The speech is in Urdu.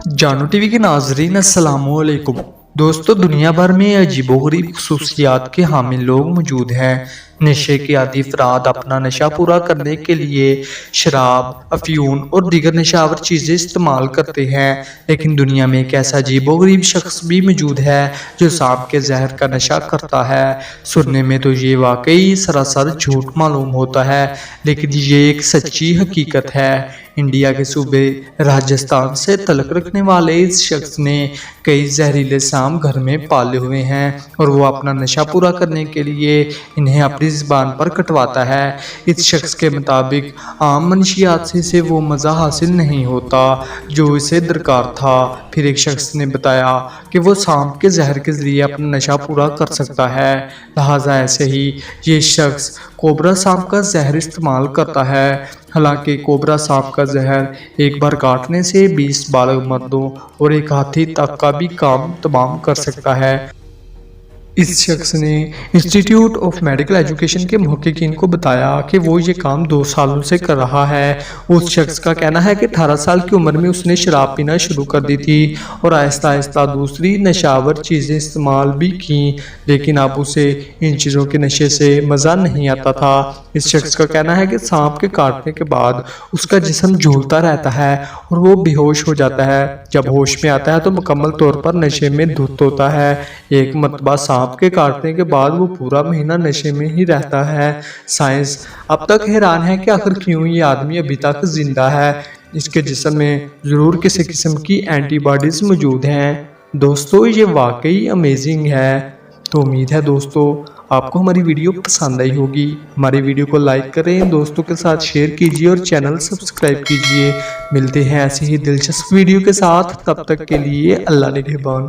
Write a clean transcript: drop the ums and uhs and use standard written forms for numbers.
جانو ٹی وی کے ناظرین السلام علیکم دوستو، دنیا بھر میں عجیب و غریب خصوصیات کے حامل لوگ موجود ہیں۔ نشے کے عادی افراد اپنا نشہ پورا کرنے کے لیے شراب، افیون اور دیگر نشاور چیزیں استعمال کرتے ہیں، لیکن دنیا میں ایک ایسا عجیب و غریب شخص بھی موجود ہے جو سانپ کے زہر کا نشہ کرتا ہے۔ سننے میں تو یہ واقعی سراسر جھوٹ معلوم ہوتا ہے، لیکن یہ ایک سچی حقیقت ہے۔ انڈیا کے صوبے راجستھان سے تعلق رکھنے والے اس شخص نے کئی زہریلے سانپ گھر میں پالے ہوئے ہیں اور وہ اپنا نشہ پورا کرنے کے لیے انہیں اپنی زبان پر کٹواتا ہے۔ اس شخص کے مطابق عام منشیات سے اسے وہ مزہ حاصل نہیں ہوتا جو اسے درکار تھا۔ پھر ایک شخص نے بتایا کہ وہ سانپ کے زہر کے ذریعے اپنا نشہ پورا کر سکتا ہے، لہٰذا ایسے ہی یہ شخص کوبرا سانپ کا زہر استعمال کرتا ہے۔ حالانکہ کوبرا سانپ کا زہر ایک بار کاٹنے سے 20 بالغ مردوں اور ایک ہاتھی تک کا بھی کام تمام کر سکتا ہے۔ اس شخص نے انسٹی ٹیوٹ آف میڈیکل ایجوکیشن کے محققین کو بتایا کہ وہ یہ کام 2 سالوں سے کر رہا ہے۔ اس شخص کا کہنا ہے کہ 18 سال کی عمر میں اس نے شراب پینا شروع کر دی تھی اور آہستہ آہستہ دوسری نشاور چیزیں استعمال بھی کیں، لیکن اب اسے ان چیزوں کے نشے سے مزہ نہیں آتا تھا۔ اس شخص کا کہنا ہے کہ سانپ کے کاٹنے کے بعد اس کا جسم جھولتا رہتا ہے اور وہ بے ہوش ہو جاتا ہے۔ جب ہوش میں آتا ہے تو مکمل طور پر نشے میں دھت ہوتا ہے۔ ایک مرتبہ سانپ کے کاٹنے کے بعد وہ پورا مہینہ نشے میں ہی رہتا ہے۔ سائنس اب تک حیران ہے کہ آخر کیوں یہ آدمی ابھی تک زندہ ہے۔ اس کے جسم میں ضرور کسی قسم کی اینٹی باڈیز موجود ہیں۔ دوستو، یہ واقعی امیزنگ ہے۔ تو امید ہے دوستو آپ کو ہماری ویڈیو پسند آئی ہوگی۔ ہماری ویڈیو کو لائک کریں، دوستوں کے ساتھ شیئر کیجیے اور چینل سبسکرائب کیجیے۔ ملتے ہیں ایسی ہی دلچسپ ویڈیو کے ساتھ، تب تک کے لیے اللہ نگہبان۔